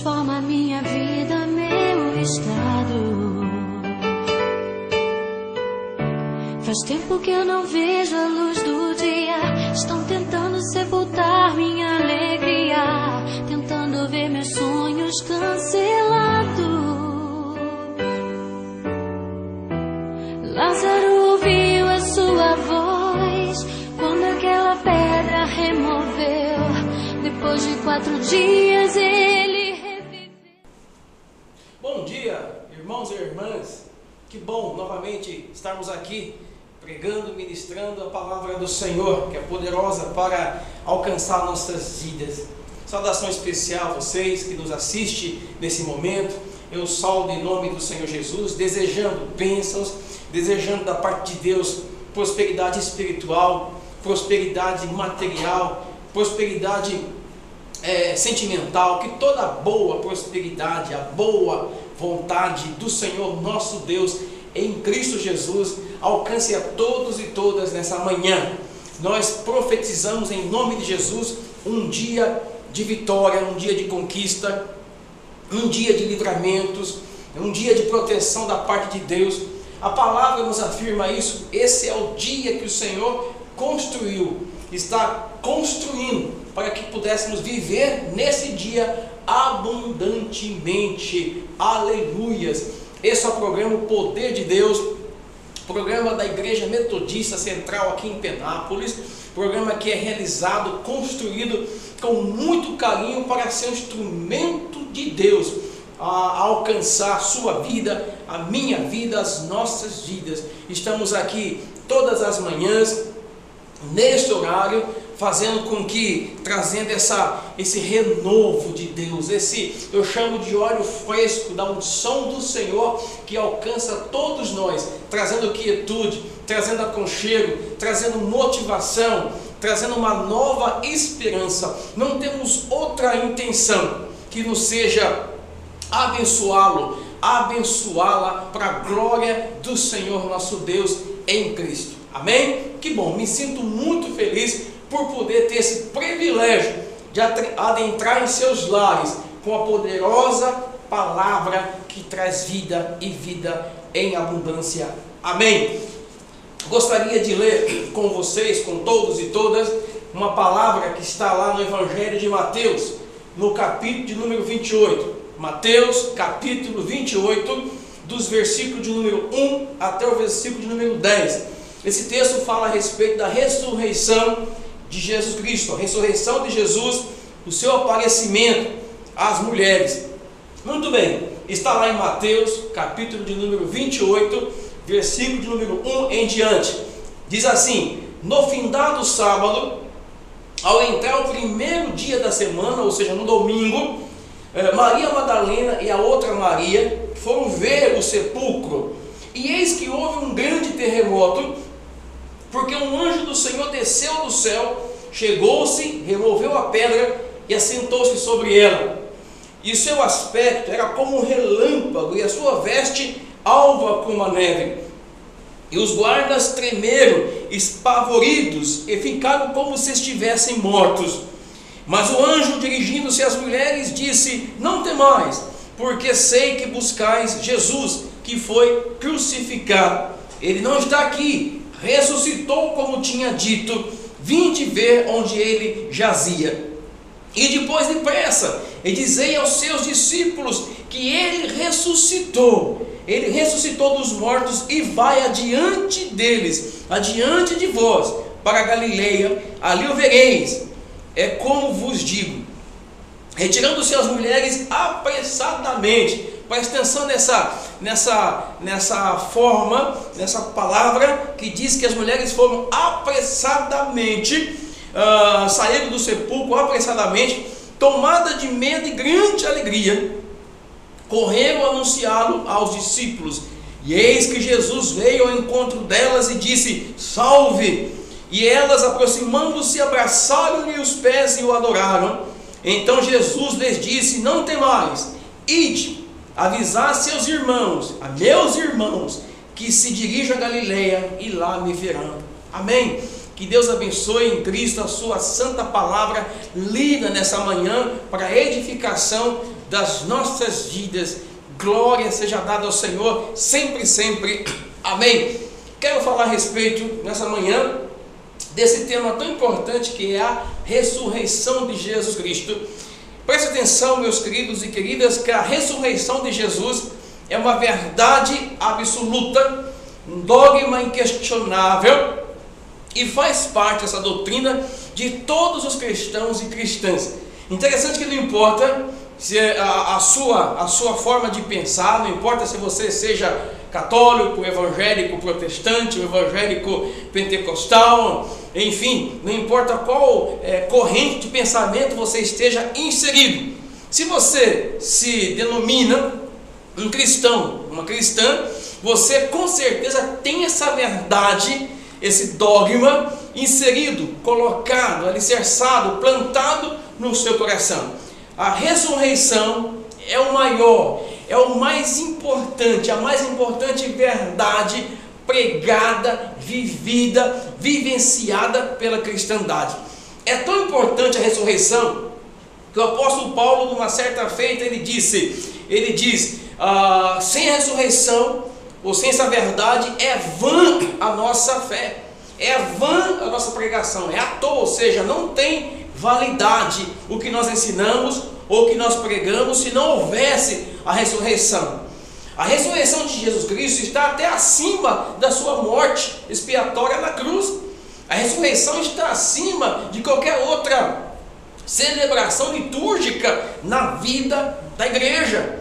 transforma a minha vida, meu estado. Faz tempo que eu não vejo a luz do dia. Estão tentando sepultar minha alegria, tentando ver meus sonhos cancelados. Lázaro ouviu a sua voz quando aquela pedra removeu. Depois de 4 dias ele reviveu. Bom dia, irmãos e irmãs. Que bom novamente estarmos aqui pregando, ministrando a palavra do Senhor, que é poderosa para alcançar nossas vidas. Saudação especial a vocês que nos assistem nesse momento. Eu saúdo em nome do Senhor Jesus, desejando bênçãos, desejando da parte de Deus prosperidade espiritual, prosperidade material, prosperidade sentimental, que toda boa prosperidade, a boa vontade do Senhor nosso Deus em Cristo Jesus alcance a todos e todas nessa manhã. Nós profetizamos em nome de Jesus um dia de vitória, um dia de conquista, um dia de livramentos, um dia de proteção da parte de Deus. A palavra nos afirma isso. Esse é o dia que o Senhor construiu, está construindo para que pudéssemos viver nesse dia abundantemente. Aleluias! Esse é o programa O Poder de Deus, programa da Igreja Metodista Central aqui em Penápolis, programa que é realizado, construído com muito carinho para ser um instrumento de Deus a alcançar a sua vida, a minha vida, as nossas vidas. Estamos aqui todas as manhãs, neste horário, fazendo com que, trazendo esse renovo de Deus, eu chamo de óleo fresco da unção do Senhor, que alcança todos nós, trazendo quietude, trazendo aconchego, trazendo motivação, trazendo uma nova esperança. Não temos outra intenção que não seja abençoá-lo, abençoá-la para a glória do Senhor nosso Deus em Cristo. Amém? Que bom, me sinto muito feliz por poder ter esse privilégio de adentrar em seus lares com a poderosa palavra que traz vida e vida em abundância. Amém? Gostaria de ler com vocês, com todos e todas, uma palavra que está lá no Evangelho de Mateus, no capítulo de número 28. Mateus, capítulo 28, dos versículos de número 1 até o versículo de número 10. Esse texto fala a respeito da ressurreição de Jesus Cristo, a ressurreição de Jesus, o seu aparecimento às mulheres. Muito bem, está lá em Mateus, capítulo de número 28, versículo de número 1 em diante. Diz assim: no findado sábado, ao entrar o primeiro dia da semana, ou seja, no domingo, Maria Madalena e a outra Maria foram ver o sepulcro, e eis que houve um grande terremoto, porque um anjo do Senhor desceu do céu, chegou-se, removeu a pedra e assentou-se sobre ela. E o seu aspecto era como um relâmpago, e a sua veste alva como a neve. E os guardas tremeram, espavoridos, e ficaram como se estivessem mortos. Mas o anjo, dirigindo-se às mulheres, disse: não temais, porque sei que buscais Jesus, que foi crucificado. Ele não está aqui, ressuscitou como tinha dito, vinde ver onde ele jazia. E depois depressa, e dizei aos seus discípulos que ele ressuscitou dos mortos, e vai adiante deles, adiante de vós, para a Galileia, ali o vereis. É como vos digo. Retirando-se as mulheres apressadamente. Presta atenção nessa forma, nessa palavra que diz que as mulheres foram apressadamente, saíram do sepulcro apressadamente, tomada de medo e grande alegria, correram a anunciá-lo aos discípulos. E eis que Jesus veio ao encontro delas e disse: salve! E elas, aproximando-se, abraçaram-lhe os pés e o adoraram. Então Jesus lhes disse: não temais, ide, avisar seus irmãos, a meus irmãos, que se dirijam a Galileia, e lá me verão. Amém? Que Deus abençoe em Cristo a sua santa palavra lida nessa manhã para a edificação das nossas vidas. Glória seja dada ao Senhor sempre, sempre. Amém. Quero falar a respeito nessa manhã desse tema tão importante que é a ressurreição de Jesus Cristo. Preste atenção, meus queridos e queridas, que a ressurreição de Jesus é uma verdade absoluta, um dogma inquestionável, e faz parte dessa doutrina de todos os cristãos e cristãs. Interessante que não importa se a sua forma de pensar, não importa se você seja católico, evangélico, protestante, evangélico pentecostal, enfim, não importa qual corrente de pensamento você esteja inserido. Se você se denomina um cristão, uma cristã, você com certeza tem essa verdade, esse dogma inserido, colocado, alicerçado, plantado no seu coração. A ressurreição é o maior, é o mais importante, a mais importante verdade pregada, vivida, vivenciada pela cristandade. É tão importante a ressurreição que o apóstolo Paulo, numa certa feita, ele diz, sem a ressurreição, ou sem essa verdade, é vã a nossa fé, é vã a nossa pregação, é à toa, ou seja, não tem validade o que nós ensinamos ou o que nós pregamos se não houvesse a ressurreição. A ressurreição de Jesus Cristo está até acima da sua morte expiatória na cruz. A ressurreição está acima de qualquer outra celebração litúrgica na vida da igreja.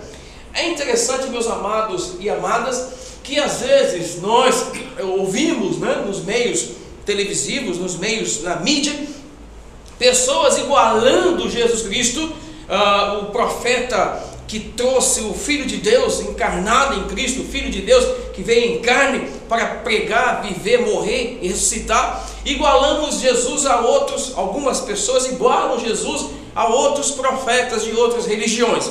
É interessante, meus amados e amadas, que às vezes nós ouvimos, nos meios televisivos, nos meios, na mídia, pessoas igualando Jesus Cristo, o profeta que trouxe o Filho de Deus encarnado em Cristo, o Filho de Deus que veio em carne para pregar, viver, morrer e ressuscitar. Igualamos Jesus a outros, algumas pessoas igualam Jesus a outros profetas de outras religiões,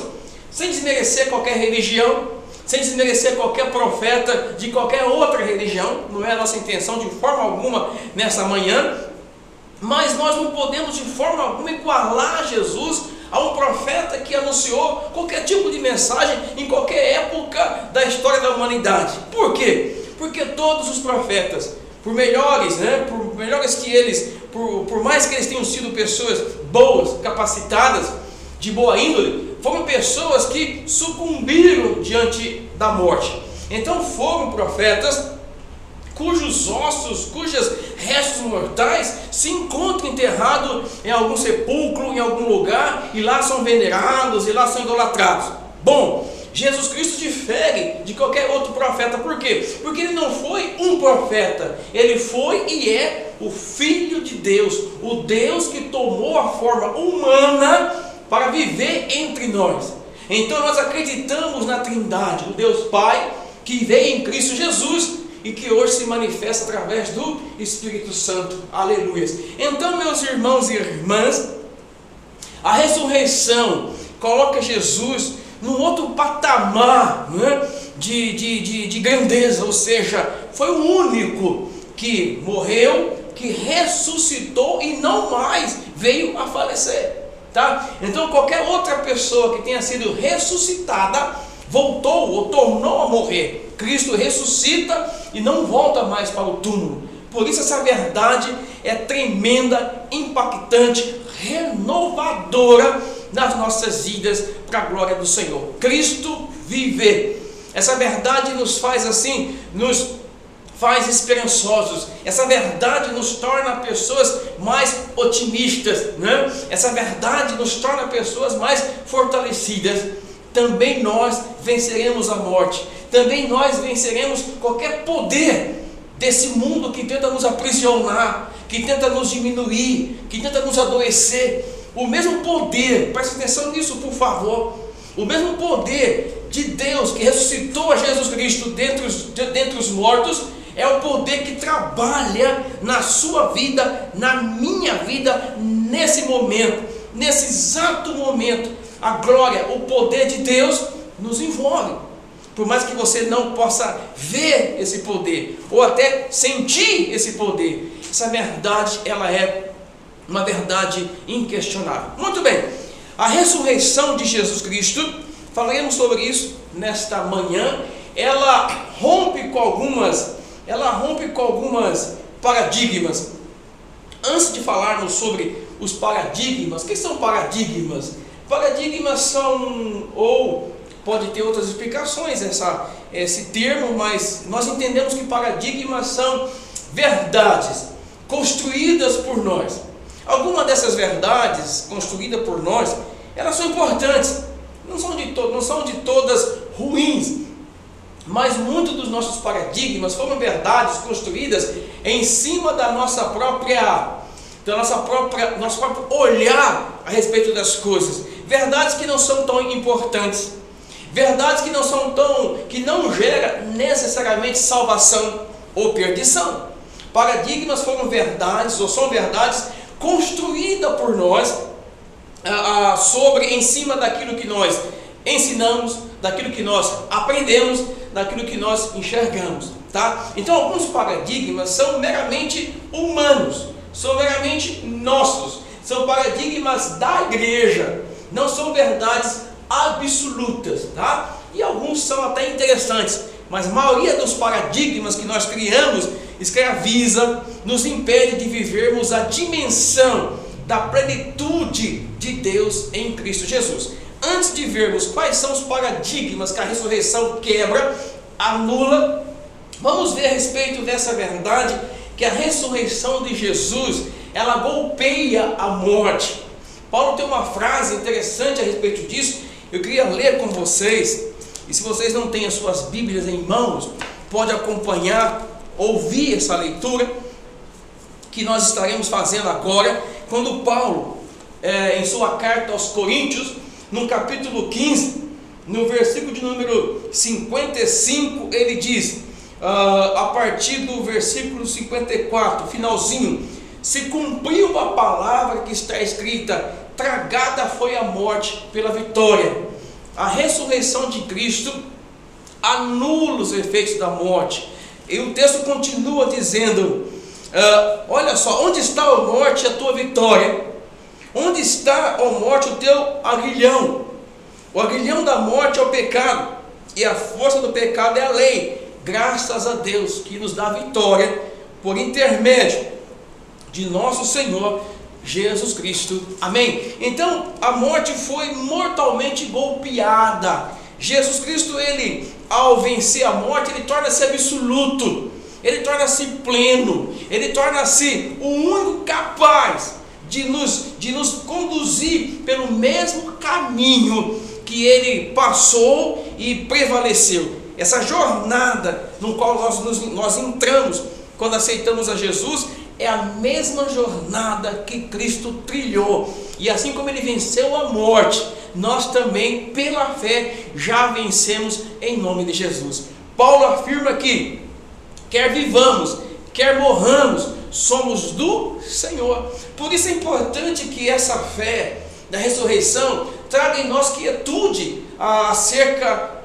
sem desmerecer qualquer religião, sem desmerecer qualquer profeta de qualquer outra religião. Não é a nossa intenção de forma alguma nessa manhã, mas nós não podemos de forma alguma igualar Jesus a um profeta que anunciou qualquer tipo de mensagem em qualquer época da história da humanidade. Por quê? Porque todos os profetas, por melhores que eles, por mais que eles tenham sido pessoas boas, capacitadas, de boa índole, foram pessoas que sucumbiram diante da morte. Então foram profetas cujos ossos, cujos restos mortais se encontram enterrados em algum sepulcro, em algum lugar, e lá são venerados, e lá são idolatrados. Bom, Jesus Cristo difere de qualquer outro profeta. Por quê? Porque ele não foi um profeta, ele foi e é o Filho de Deus, o Deus que tomou a forma humana para viver entre nós. Então nós acreditamos na Trindade, o Deus Pai, que veio em Cristo Jesus e que hoje se manifesta através do Espírito Santo. Aleluia. Então, meus irmãos e irmãs, a ressurreição coloca Jesus num outro patamar, de grandeza, ou seja, foi o único que morreu, que ressuscitou e não mais veio a falecer. Tá? Então qualquer outra pessoa que tenha sido ressuscitada voltou ou tornou a morrer. Cristo ressuscita e não volta mais para o túmulo. Por isso essa verdade é tremenda, impactante, renovadora nas nossas vidas para a glória do Senhor. Cristo vive. Essa verdade nos faz assim, nos faz esperançosos. Essa verdade nos torna pessoas mais otimistas, Essa verdade nos torna pessoas mais fortalecidas. Também nós venceremos a morte. Também nós venceremos qualquer poder desse mundo que tenta nos aprisionar, que tenta nos diminuir, que tenta nos adoecer. O mesmo poder, preste atenção nisso, por favor. O mesmo poder de Deus que ressuscitou a Jesus Cristo dentre os mortos é o poder que trabalha na sua vida, na minha vida, nesse momento, nesse exato momento. A glória, o poder de Deus nos envolve. por mais que você não possa ver esse poder, ou até sentir esse poder, essa verdade, ela é uma verdade inquestionável. Muito bem, a ressurreição de Jesus Cristo, falaremos sobre isso nesta manhã. Ela rompe com algumas paradigmas. Antes de falarmos sobre os paradigmas, o que são paradigmas? Paradigmas são, ou pode ter outras explicações esse termo, mas nós entendemos que paradigmas são verdades construídas por nós. Algumas dessas verdades construídas por nós, elas são importantes, não são de todas ruins, mas muitos dos nossos paradigmas foram verdades construídas em cima da nosso próprio olhar a respeito das coisas. Verdades que não são tão importantes, verdades que não geram necessariamente salvação ou perdição. Paradigmas foram verdades, ou são verdades construídas por nós em cima daquilo que nós ensinamos, daquilo que nós aprendemos, daquilo que nós enxergamos, tá? Então alguns paradigmas são meramente humanos, são meramente nossos, são paradigmas da igreja, não são verdades absolutas, tá? E alguns são até interessantes, mas a maioria dos paradigmas que nós criamos escraviza, nos impede de vivermos a dimensão da plenitude de Deus em Cristo Jesus. Antes de vermos quais são os paradigmas que a ressurreição quebra, anula, vamos ver a respeito dessa verdade, que a ressurreição de Jesus, ela golpeia a morte. Paulo tem uma frase interessante a respeito disso, eu queria ler com vocês, e se vocês não têm as suas Bíblias em mãos, pode acompanhar, ouvir essa leitura, que nós estaremos fazendo agora, quando Paulo, em sua carta aos Coríntios, no capítulo 15, no versículo de número 55, ele diz, a partir do versículo 54, finalzinho: se cumpriu a palavra que está escrita, tragada foi a morte pela vitória. A ressurreição de Cristo anula os efeitos da morte. E o texto continua dizendo, olha só: onde está a morte, a tua vitória? Onde está, ó morte, o teu aguilhão? O aguilhão da morte é o pecado, e a força do pecado é a lei. Graças a Deus que nos dá vitória por intermédio de nosso Senhor Jesus Cristo. Amém? Então a morte foi mortalmente golpeada. Jesus Cristo, ele, ao vencer a morte, ele torna-se absoluto, ele torna-se pleno, ele torna-se o único capaz de nos conduzir pelo mesmo caminho que ele passou e prevaleceu. Essa jornada no qual nós entramos quando aceitamos a Jesus é a mesma jornada que Cristo trilhou. E assim como ele venceu a morte, nós também, pela fé, já vencemos em nome de Jesus. Paulo afirma que, quer vivamos, quer morramos, somos do Senhor. Por isso é importante que essa fé da ressurreição traga em nós quietude acerca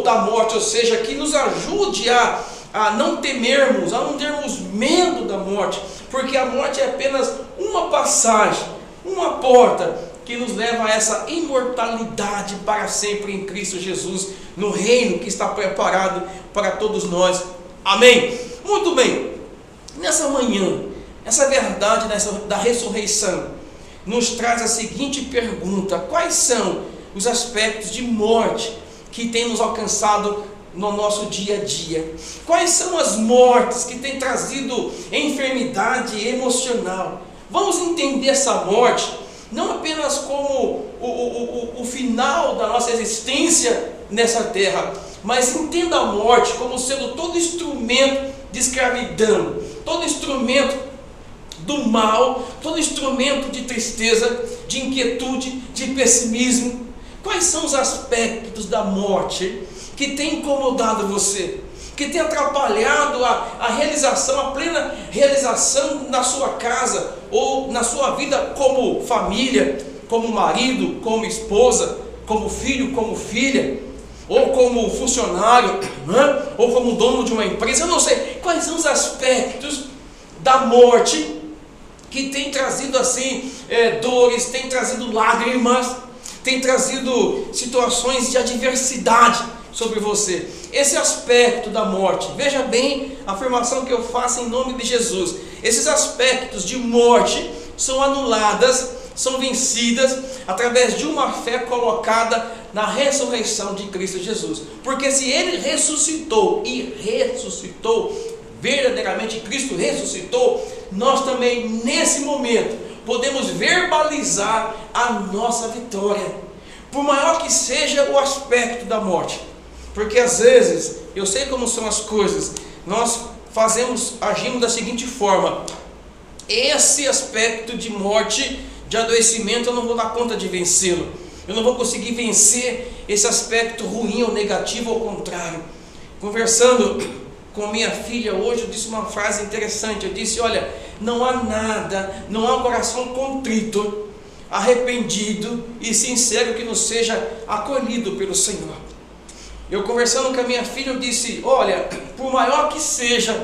da morte, ou seja, que nos ajude a não temermos, a não termos medo da morte, porque a morte é apenas uma passagem, uma porta que nos leva a essa imortalidade para sempre em Cristo Jesus, no reino que está preparado para todos nós. Amém? Muito bem, nessa manhã, essa verdade da ressurreição nos traz a seguinte pergunta: quais são os aspectos de morte que tem nos alcançado no nosso dia a dia? Quais são as mortes que têm trazido enfermidade emocional? Vamos entender essa morte não apenas como o final da nossa existência nessa terra, mas entenda a morte como sendo todo instrumento de escravidão, todo instrumento do mal, todo instrumento de tristeza, de inquietude, de pessimismo. Quais são os aspectos da morte que tem incomodado você, que tem atrapalhado a realização, a plena realização na sua casa ou na sua vida como família, como marido, como esposa, como filho, como filha? ou como funcionário, né? Ou como dono de uma empresa. Eu não sei quais são os aspectos da morte que tem trazido assim dores, tem trazido lágrimas, tem trazido situações de adversidade sobre você. Esse aspecto da morte, veja bem a afirmação que eu faço em nome de Jesus. Esses aspectos de morte são anuladas, são vencidas através de uma fé colocada na ressurreição de Cristo Jesus. Porque se Ele ressuscitou e ressuscitou, verdadeiramente Cristo ressuscitou, nós também nesse momento podemos verbalizar a nossa vitória, por maior que seja o aspecto da morte. Porque às vezes, eu sei como são as coisas, nós agimos da seguinte forma: esse aspecto de morte, de adoecimento, eu não vou dar conta de vencê-lo, eu não vou conseguir vencer esse aspecto ruim ou negativo, ao contrário. Conversando com minha filha hoje, eu disse uma frase interessante. Eu disse: olha, não há nada, não há um coração contrito, arrependido e sincero que não seja acolhido pelo Senhor. Eu conversando com a minha filha, eu disse: olha, por maior que seja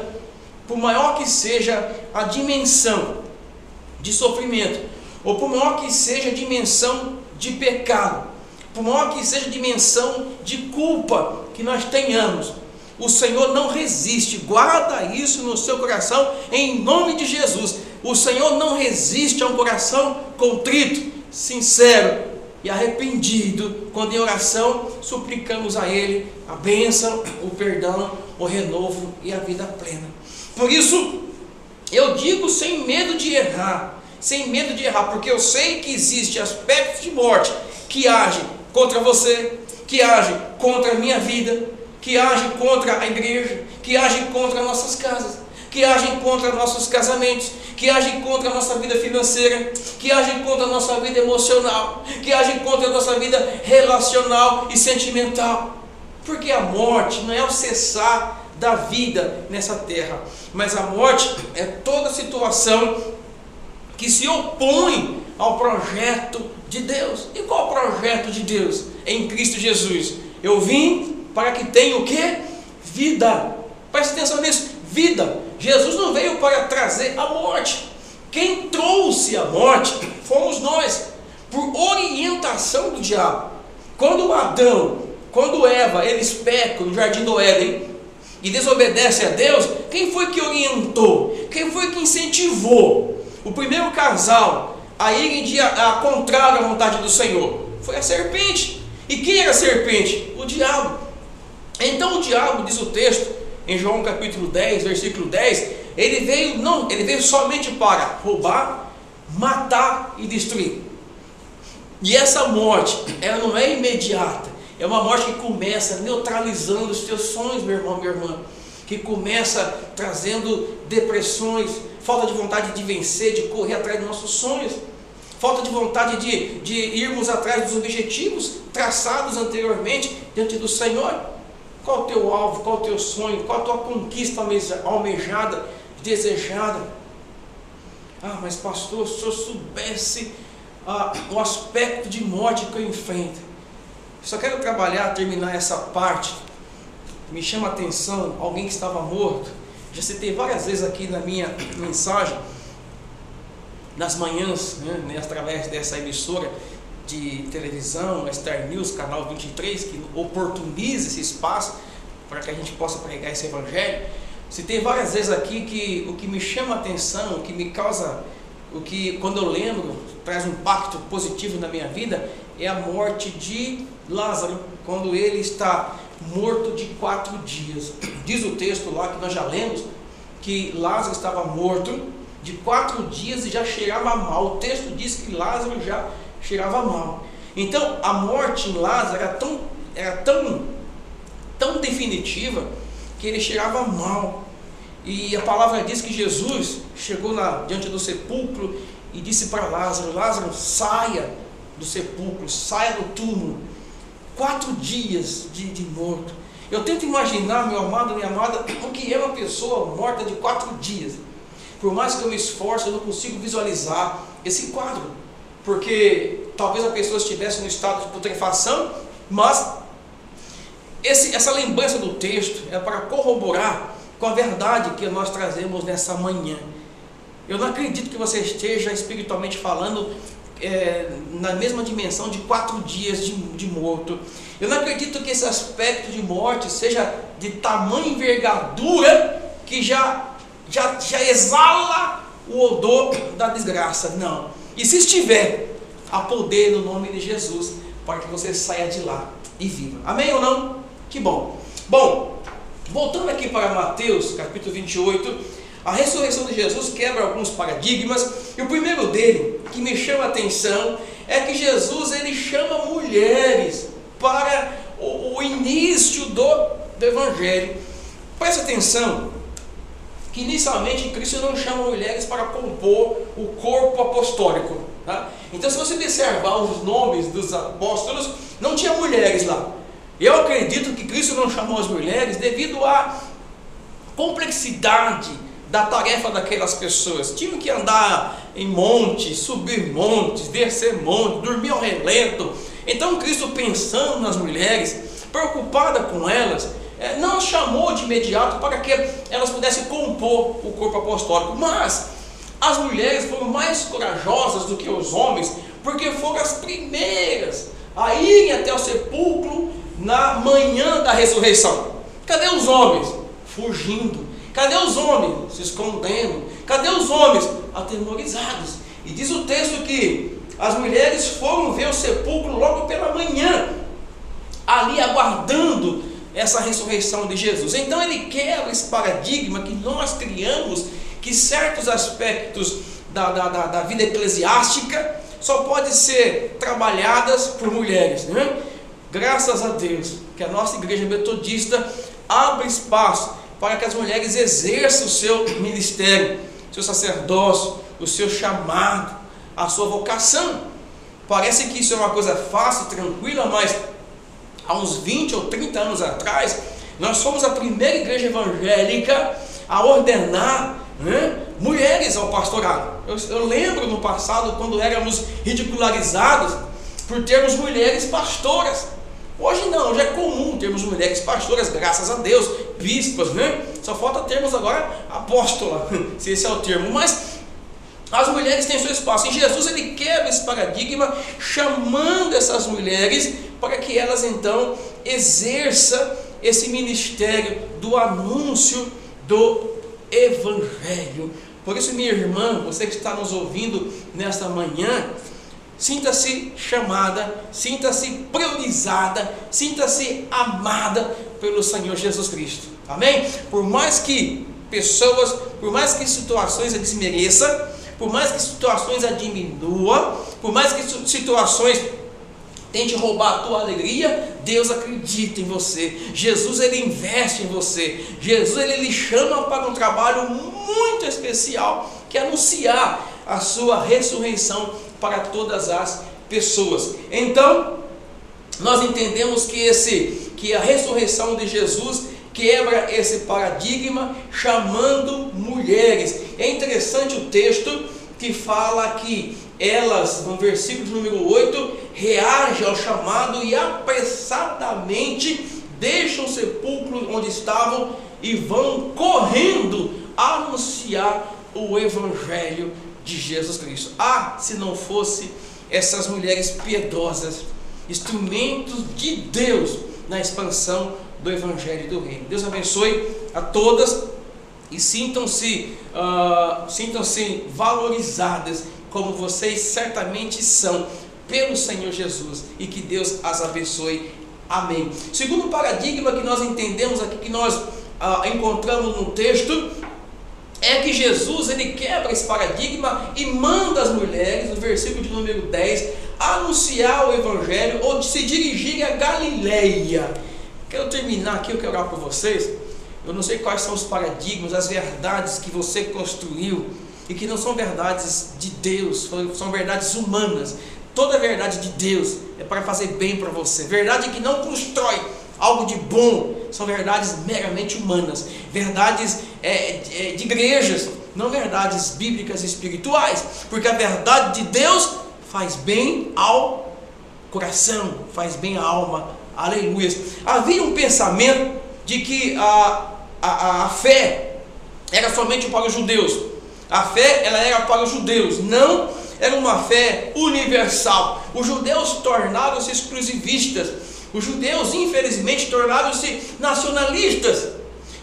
a dimensão de sofrimento, ou por maior que seja a dimensão de pecado, por maior que seja a dimensão de culpa que nós tenhamos, o Senhor não resiste. Guarda isso no seu coração em nome de Jesus. O Senhor não resiste a um coração contrito, sincero e arrependido, quando em oração suplicamos a Ele a bênção, o perdão, o renovo e a vida plena. Por isso eu digo sem medo de errar, porque eu sei que existe aspectos de morte que agem contra você, que agem contra a minha vida, que agem contra a igreja, que agem contra nossas casas, que agem contra nossos casamentos, que agem contra a nossa vida financeira, que agem contra a nossa vida emocional, que agem contra a nossa vida relacional e sentimental. Porque a morte não é o cessar da vida nessa terra, mas a morte é toda situação que se opõe ao projeto de Deus. E qual o projeto de Deus? Em Cristo Jesus. Eu vim para que tenha o quê? Vida. Preste atenção nisso. Vida. Jesus não veio para trazer a morte. Quem trouxe a morte fomos nós, por orientação do diabo. Quando Eva, eles pecam no jardim do Éden e desobedecem a Deus, quem foi que orientou? Quem foi que incentivou o primeiro casal a irem contrário à vontade do Senhor? Foi a serpente. E quem era a serpente? O diabo. Então o diabo, diz o texto, em João capítulo 10, versículo 10, ele veio somente para roubar, matar e destruir. E essa morte, ela não é imediata, é uma morte que começa neutralizando os teus sonhos, meu irmão, minha irmã, que começa trazendo depressões, falta de vontade de vencer, de correr atrás dos nossos sonhos, falta de vontade de irmos atrás dos objetivos traçados anteriormente diante do Senhor. Qual o teu alvo, qual o teu sonho, qual a tua conquista almejada, desejada? Ah, mas pastor, se eu soubesse o aspecto de morte que eu enfrento. Só quero terminar essa parte. Me chama a atenção alguém que estava morto. Já citei várias vezes aqui na minha mensagem, nas manhãs, né, através dessa emissora de televisão, a Star News, canal 23, que oportuniza esse espaço para que a gente possa pregar esse evangelho. Citei várias vezes aqui que o que me chama a atenção, o que me causa, quando eu lembro, traz um impacto positivo na minha vida, é a morte de Lázaro, quando ele está morto de 4 dias. Diz o texto lá que nós já lemos, que Lázaro estava morto de 4 dias e já cheirava mal. O texto diz que Lázaro já cheirava mal. Então a morte em Lázaro era tão definitiva que ele cheirava mal. E a palavra diz que Jesus chegou diante do sepulcro e disse para Lázaro: Lázaro, saia do sepulcro, saia do túmulo. 4 dias de morto. Eu tento imaginar, meu amado, minha amada, o que é uma pessoa morta de 4 dias. Por mais que eu me esforce, eu não consigo visualizar esse quadro, porque talvez a pessoa estivesse no estado de putrefação, mas essa lembrança do texto é para corroborar com a verdade que nós trazemos nessa manhã. Eu não acredito que você esteja espiritualmente falando na mesma dimensão de 4 dias de morto. Eu não acredito que esse aspecto de morte seja de tamanha envergadura que já exala o odor da desgraça. Não. E se estiver, há poder no nome de Jesus para que você saia de lá e viva. Amém ou não? Que bom. Bom, voltando aqui para Mateus capítulo 28, a ressurreição de Jesus quebra alguns paradigmas, e o primeiro dele, que me chama a atenção, é que Jesus ele chama mulheres para o início do Evangelho. Preste atenção, que inicialmente Cristo não chama mulheres para compor o corpo apostólico. Tá? Então, se você observar os nomes dos apóstolos, não tinha mulheres lá. Eu acredito que Cristo não chamou as mulheres devido à complexidade da tarefa daquelas pessoas. Tinham que andar em montes, subir montes, descer montes, dormir ao relento. Então Cristo, pensando nas mulheres, preocupada com elas, não as chamou de imediato para que elas pudessem compor o corpo apostólico. Mas as mulheres foram mais corajosas do que os homens, porque foram as primeiras a irem até o sepulcro na manhã da ressurreição. Cadê os homens? Fugindo. Cadê os homens? Se escondendo. Cadê os homens? Atemorizados. E diz o texto que as mulheres foram ver o sepulcro logo pela manhã, ali aguardando essa ressurreição de Jesus. Então ele quebra esse paradigma que nós criamos, que certos aspectos da vida eclesiástica só podem ser trabalhadas por mulheres, né? Graças a Deus que a nossa igreja metodista abre espaço para que as mulheres exerçam o seu ministério, o seu sacerdócio, o seu chamado, a sua vocação. Parece que isso é uma coisa fácil, tranquila, mas há uns 20 ou 30 anos atrás, nós fomos a primeira igreja evangélica a ordenar, né, mulheres ao pastorado. Eu lembro no passado, quando éramos ridicularizados por termos mulheres pastoras. Hoje não, hoje é comum termos mulheres pastoras, graças a Deus, bispas, né? Só falta termos agora apóstola, se esse é o termo. Mas as mulheres têm seu espaço. E Jesus ele quebra esse paradigma, chamando essas mulheres para que elas então exerçam esse ministério do anúncio do Evangelho. Por isso, minha irmã, você que está nos ouvindo nesta manhã, sinta-se chamada, sinta-se priorizada, sinta-se amada pelo Senhor Jesus Cristo. Amém? Por mais que pessoas, por mais que situações a desmereçam, por mais que situações a diminuam, por mais que situações tente roubar a tua alegria, Deus acredita em você. Jesus ele investe em você. Jesus ele lhe chama para um trabalho muito especial, que é anunciar a sua ressurreição para todas as pessoas. Então, nós entendemos que a ressurreição de Jesus quebra esse paradigma, chamando mulheres. É interessante o texto que fala que elas, no versículo número 8, reagem ao chamado e apressadamente deixam o sepulcro onde estavam e vão correndo anunciar o Evangelho de Jesus Cristo. Se não fosse essas mulheres piedosas, instrumentos de Deus na expansão do Evangelho do Reino. Deus abençoe a todas e sintam-se valorizadas como vocês certamente são pelo Senhor Jesus, e que Deus as abençoe. Amém. Segundo paradigma que nós entendemos aqui, que nós encontramos no texto, é que Jesus ele quebra esse paradigma e manda as mulheres, no versículo de número 10, anunciar o Evangelho ou de se dirigir a Galileia. Quero terminar aqui, eu quero orar por vocês. Eu não sei quais são os paradigmas, as verdades que você construiu e que não são verdades de Deus, são verdades humanas. Toda verdade de Deus é para fazer bem para você. Verdade que não constrói algo de bom, são verdades meramente humanas, verdades de igrejas, não verdades bíblicas e espirituais, porque a verdade de Deus faz bem ao coração, faz bem à alma, Aleluia. Havia um pensamento de que a fé era somente para os judeus. A fé, ela era para os judeus, não era uma fé universal. Os judeus tornaram-se exclusivistas. Os judeus, infelizmente, tornaram-se nacionalistas.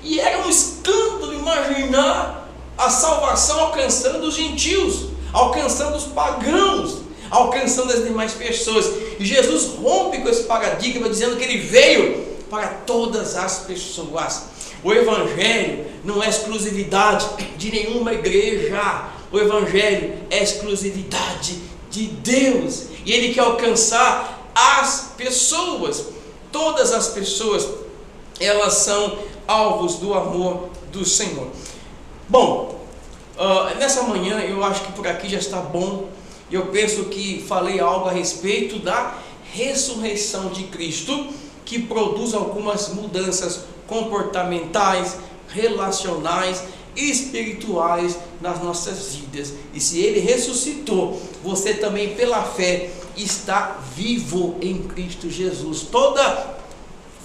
E era um escândalo imaginar a salvação alcançando os gentios, alcançando os pagãos, alcançando as demais pessoas. E Jesus rompe com esse paradigma, dizendo que ele veio para todas as pessoas. O Evangelho não é exclusividade de nenhuma igreja. O Evangelho é exclusividade de Deus. E Ele quer alcançar as pessoas. Todas as pessoas, elas são alvos do amor do Senhor. Bom, nessa manhã eu acho que por aqui já está bom. Eu penso que falei algo a respeito da ressurreição de Cristo, que produz algumas mudanças comportamentais, relacionais, espirituais nas nossas vidas. E se Ele ressuscitou, você também pela fé está vivo em Cristo Jesus. Toda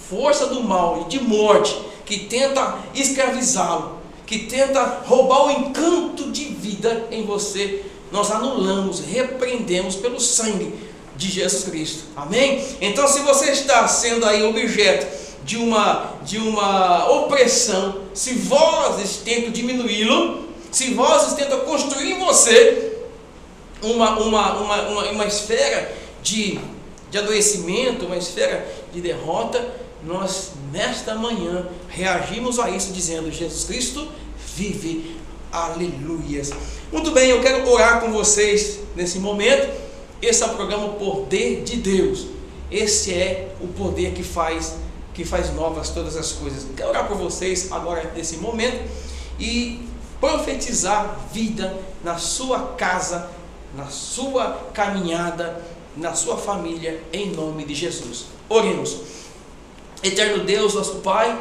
força do mal e de morte que tenta escravizá-lo, que tenta roubar o encanto de vida em você, nós anulamos, repreendemos pelo sangue de Jesus Cristo. Amém? Então, se você está sendo aí objeto de uma opressão, se vozes tentam diminuí-lo, se vozes tentam construir em você uma esfera de adoecimento, uma esfera de derrota, nós nesta manhã reagimos a isso dizendo: Jesus Cristo vive. Aleluias. Muito bem, eu quero orar com vocês nesse momento. Esse é o programa Poder de Deus. Esse é o poder que faz novas todas as coisas. Quero orar por vocês agora nesse momento e profetizar vida na sua casa, na sua caminhada, na sua família, em nome de Jesus. Oremos. Eterno Deus, nosso Pai,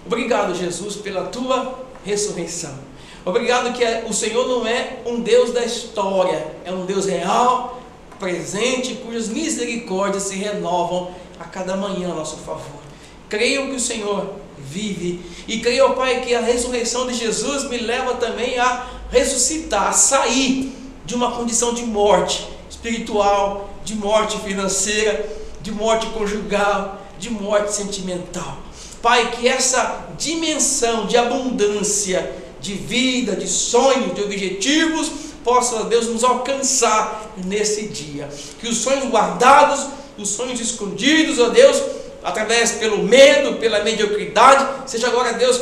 obrigado, Jesus, pela tua ressurreição. Obrigado que o Senhor não é um Deus da história, é um Deus real, presente, cujas misericórdias se renovam a cada manhã a nosso favor. Creio que o Senhor vive e creio, ó Pai, que a ressurreição de Jesus me leva também a ressuscitar, a sair de uma condição de morte espiritual, de morte financeira, de morte conjugal, de morte sentimental. Pai, que essa dimensão de abundância, de vida, de sonhos, de objetivos, possa, Deus, nos alcançar nesse dia. Que os sonhos guardados, os sonhos escondidos, ó Deus, através pelo medo, pela mediocridade, seja agora, Deus,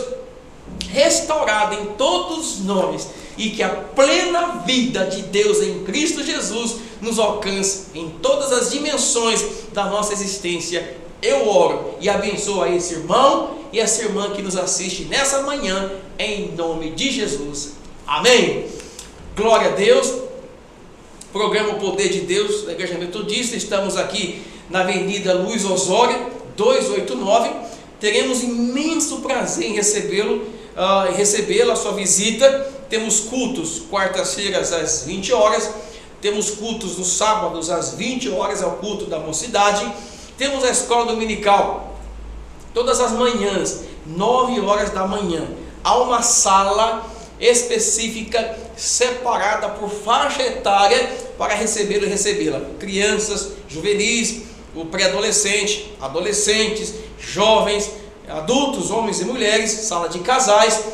restaurado em todos nós, e que a plena vida de Deus em Cristo Jesus nos alcance em todas as dimensões da nossa existência. Eu oro e abençoo a esse irmão e essa irmã que nos assiste nessa manhã, em nome de Jesus. Amém. Glória a Deus. Programa O Poder de Deus da Igreja Metodista. Estamos aqui na Avenida Luiz Osório, 289. Teremos imenso prazer em recebê-la, a sua visita. Temos cultos quartas-feiras às 20 horas. Temos cultos nos sábados às 20 horas, é o culto da mocidade. Temos a escola dominical todas as manhãs, 9 horas da manhã. Há uma sala específica, separada por faixa etária, para recebê-lo e recebê-la. Crianças, juvenis, o pré-adolescente, adolescentes, jovens, adultos, homens e mulheres, sala de casais.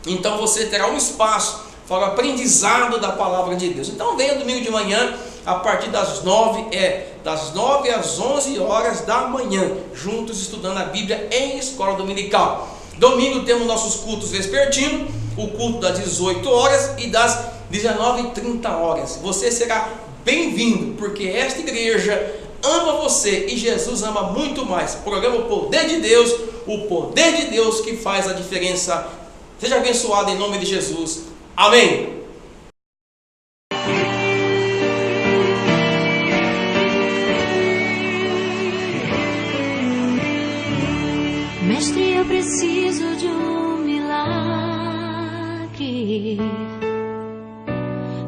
Então você terá um espaço para o aprendizado da palavra de Deus. Então venha domingo de manhã, a partir das 9 às 11 horas da manhã, juntos estudando a Bíblia em escola dominical. Domingo temos nossos cultos vespertinos, o culto das 18 horas e das 19h30. Você será bem-vindo, porque esta igreja ama você e Jesus ama muito mais. Programa O Poder de Deus, o poder de Deus que faz a diferença. Seja abençoado em nome de Jesus. Amém. Mestre, eu preciso de um milagre.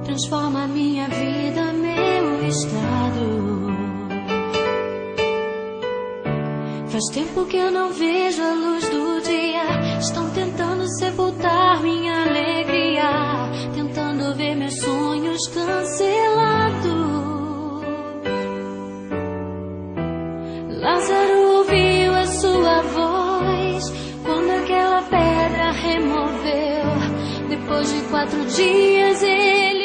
Transforma minha vida, meu estado. tempo que eu não vejo a luz do dia. Estão tentando sepultar minha alegria, tentando ver meus sonhos cancelados. Lázaro ouviu a sua voz quando aquela pedra removeu. Depois de 4 dias ele